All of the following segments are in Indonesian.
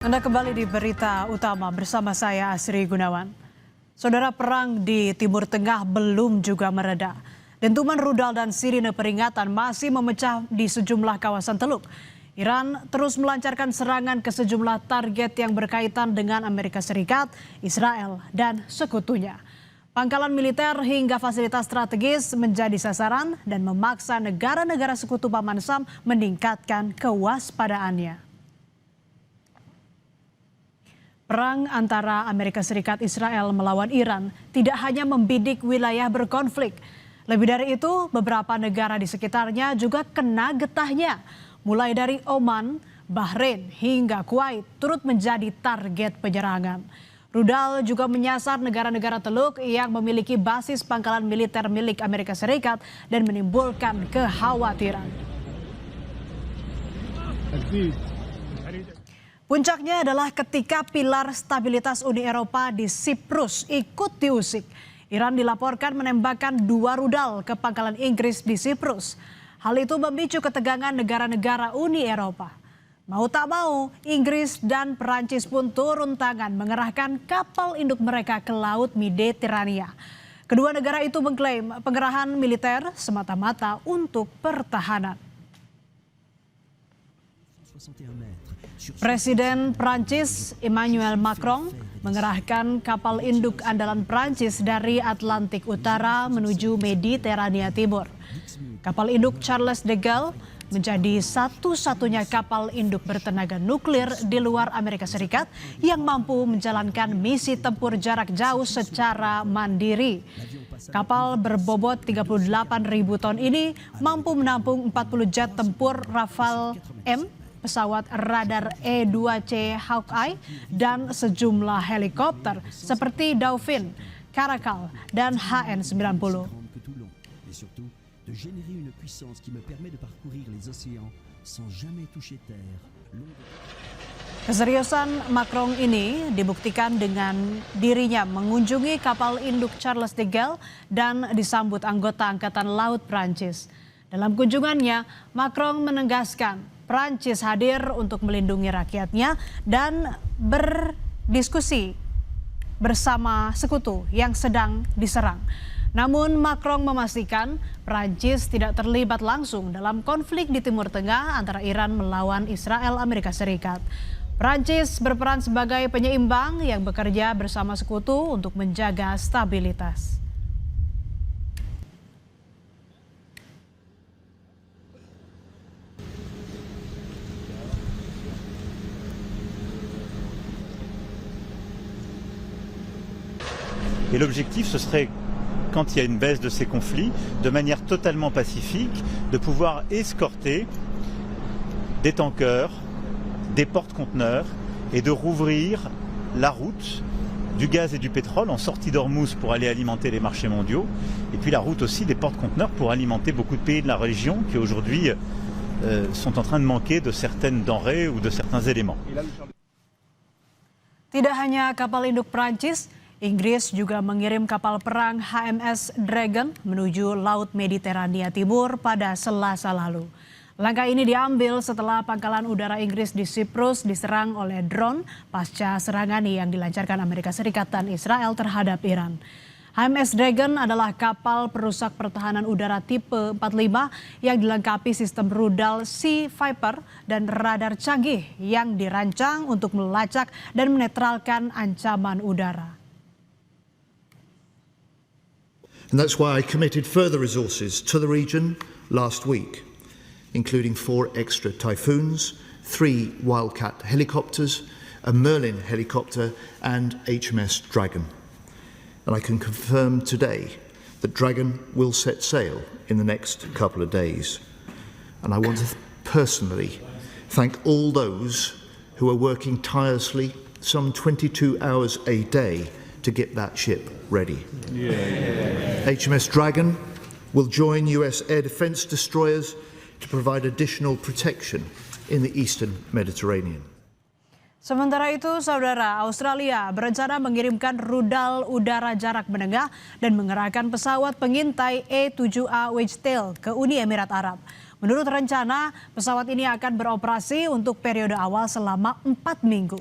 Anda kembali di berita utama bersama saya Asri Gunawan. Saudara, perang di Timur Tengah belum juga mereda. Dentuman rudal dan sirine peringatan masih memecah di sejumlah kawasan Teluk. Iran terus melancarkan serangan ke sejumlah target yang berkaitan dengan Amerika Serikat, Israel, dan sekutunya. Pangkalan militer hingga fasilitas strategis menjadi sasaran dan memaksa negara-negara sekutu Paman Sam meningkatkan kewaspadaannya. Perang antara Amerika Serikat Israel melawan Iran tidak hanya membidik wilayah berkonflik. Lebih dari itu, beberapa negara di sekitarnya juga kena getahnya. Mulai dari Oman, Bahrain hingga Kuwait turut menjadi target penyerangan. Rudal juga menyasar negara-negara Teluk yang memiliki basis pangkalan militer milik Amerika Serikat dan menimbulkan kekhawatiran. Puncaknya adalah ketika pilar stabilitas Uni Eropa di Siprus ikut diusik. Iran dilaporkan menembakkan 2 rudal ke pangkalan Inggris di Siprus. Hal itu memicu ketegangan negara-negara Uni Eropa. Mau tak mau, Inggris dan Perancis pun turun tangan mengerahkan kapal induk mereka ke Laut Mediterania. Kedua negara itu mengklaim pengerahan militer semata-mata untuk pertahanan. Presiden Prancis Emmanuel Macron mengerahkan kapal induk andalan Prancis dari Atlantik Utara menuju Mediterania Timur. Kapal induk Charles de Gaulle menjadi satu-satunya kapal induk bertenaga nuklir di luar Amerika Serikat yang mampu menjalankan misi tempur jarak jauh secara mandiri. Kapal berbobot 38.000 ton ini mampu menampung 40 jet tempur Rafale M, pesawat radar E-2C Hawkeye, dan sejumlah helikopter seperti Dauphin, Caracal, dan HN-90. Keseriusan Macron ini dibuktikan dengan dirinya mengunjungi kapal induk Charles de Gaulle dan disambut anggota Angkatan Laut Prancis. Dalam kunjungannya, Macron menegaskan Prancis hadir untuk melindungi rakyatnya dan berdiskusi bersama sekutu yang sedang diserang. Namun Macron memastikan Prancis tidak terlibat langsung dalam konflik di Timur Tengah antara Iran melawan Israel Amerika Serikat. Prancis berperan sebagai penyeimbang yang bekerja bersama sekutu untuk menjaga stabilitas. Et l'objectif, ce serait, quand il y a une baisse de ces conflits, de manière totalement pacifique, de pouvoir escorter des tankers, des porte-conteneurs et de rouvrir la route du gaz et du pétrole en sortie d'Ormuz pour aller alimenter les marchés mondiaux, et puis la route aussi des porte-conteneurs pour alimenter beaucoup de pays de la région qui aujourd'hui sont en train de manquer de certaines denrées ou de certains éléments. Tidak hanya kapal induk Prancis, Inggris juga mengirim kapal perang HMS Dragon menuju Laut Mediterania Timur pada Selasa lalu. Langkah ini diambil setelah pangkalan udara Inggris di Siprus diserang oleh drone pasca serangan yang dilancarkan Amerika Serikat dan Israel terhadap Iran. HMS Dragon adalah kapal perusak pertahanan udara tipe 45 yang dilengkapi sistem rudal Sea Viper dan radar canggih yang dirancang untuk melacak dan menetralkan ancaman udara. And that's why I committed further resources to the region last week, including 4 extra Typhoons, 3 Wildcat helicopters, a Merlin helicopter and HMS Dragon. And I can confirm today that Dragon will set sail in the next couple of days. And I want to personally thank all those who are working tirelessly, some 22 hours a day, to get that ship ready. HMS Dragon will join US air defense destroyers to provide additional protection in the eastern Mediterranean. Sementara itu, saudara, Australia berencana mengirimkan rudal udara jarak menengah dan mengerahkan pesawat pengintai E-7A Wedgetail ke Uni Emirat Arab. Menurut rencana, pesawat ini akan beroperasi untuk periode awal selama 4 minggu.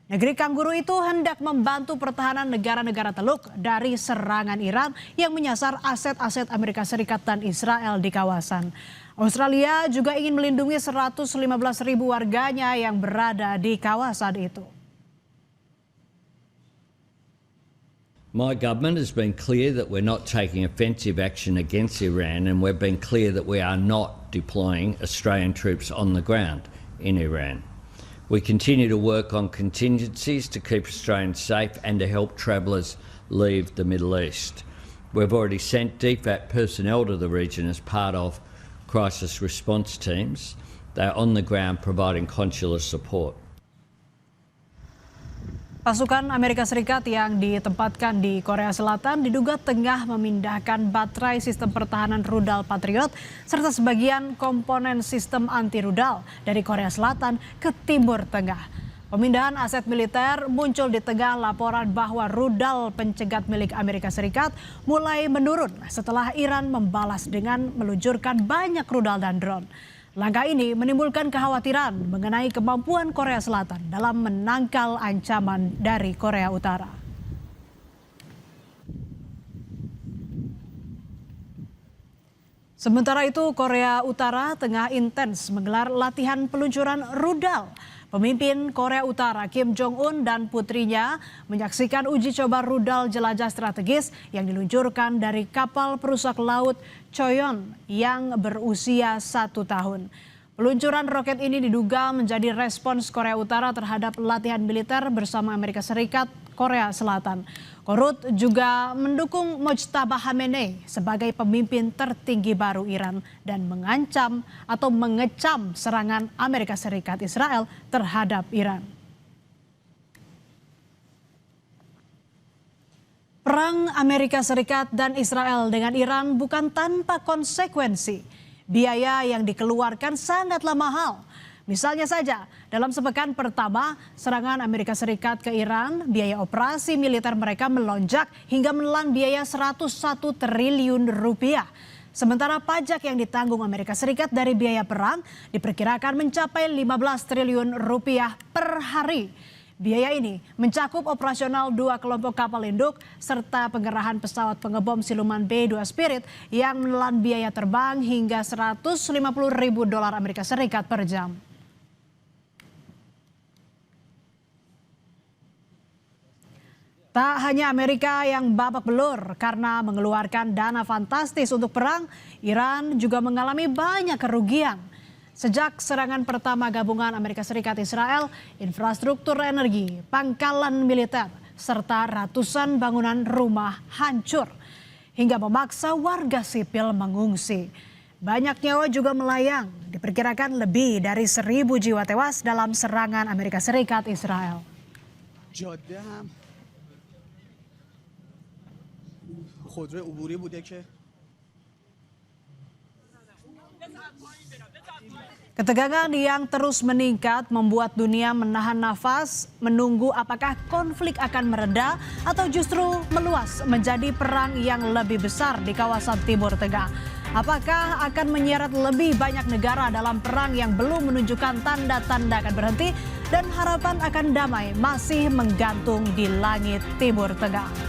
Negeri kanguru itu hendak membantu pertahanan negara-negara Teluk dari serangan Iran yang menyasar aset-aset Amerika Serikat dan Israel di kawasan. Australia juga ingin melindungi 115.000 warganya yang berada di kawasan itu. My government has been clear that we're not taking offensive action against Iran, and we've been clear that we are not deploying Australian troops on the ground in Iran. We continue to work on contingencies to keep Australians safe and to help travellers leave the Middle East. We've already sent DFAT personnel to the region as part of crisis response teams. They're on the ground providing consular support. Pasukan Amerika Serikat yang ditempatkan di Korea Selatan diduga tengah memindahkan baterai sistem pertahanan rudal Patriot serta sebagian komponen sistem anti-rudal dari Korea Selatan ke Timur Tengah. Pemindahan aset militer muncul di tengah laporan bahwa rudal pencegat milik Amerika Serikat mulai menurun setelah Iran membalas dengan meluncurkan banyak rudal dan drone. Langkah ini menimbulkan kekhawatiran mengenai kemampuan Korea Selatan dalam menangkal ancaman dari Korea Utara. Sementara itu, Korea Utara tengah intens menggelar latihan peluncuran rudal. Pemimpin Korea Utara Kim Jong-un dan putrinya menyaksikan uji coba rudal jelajah strategis yang diluncurkan dari kapal perusak laut Choyeon yang berusia 1 tahun. Peluncuran roket ini diduga menjadi respons Korea Utara terhadap latihan militer bersama Amerika Serikat, Korea Selatan. Korut juga mendukung Mojtaba Khamenei sebagai pemimpin tertinggi baru Iran dan mengancam atau mengecam serangan Amerika Serikat Israel terhadap Iran. Perang Amerika Serikat dan Israel dengan Iran bukan tanpa konsekuensi. Biaya yang dikeluarkan sangatlah mahal. Misalnya saja, dalam sepekan pertama serangan Amerika Serikat ke Iran, biaya operasi militer mereka melonjak hingga menelan biaya 101 triliun rupiah. Sementara pajak yang ditanggung Amerika Serikat dari biaya perang diperkirakan mencapai 15 triliun rupiah per hari. Biaya ini mencakup operasional 2 kelompok kapal induk serta pengerahan pesawat pengebom siluman B-2 Spirit yang menelan biaya terbang hingga 150.000 dolar Amerika Serikat per jam. Tak hanya Amerika yang babak belur karena mengeluarkan dana fantastis untuk perang, Iran juga mengalami banyak kerugian. Sejak serangan pertama gabungan Amerika Serikat Israel, infrastruktur energi, pangkalan militer, serta ratusan bangunan rumah hancur hingga memaksa warga sipil mengungsi. Banyak nyawa juga melayang, diperkirakan lebih dari 1.000 jiwa tewas dalam serangan Amerika Serikat Israel. Ketegangan yang terus meningkat membuat dunia menahan nafas menunggu apakah konflik akan mereda atau justru meluas menjadi perang yang lebih besar di kawasan Timur Tengah. Apakah akan menyeret lebih banyak negara dalam perang yang belum menunjukkan tanda-tanda akan berhenti dan harapan akan damai masih menggantung di langit Timur Tengah.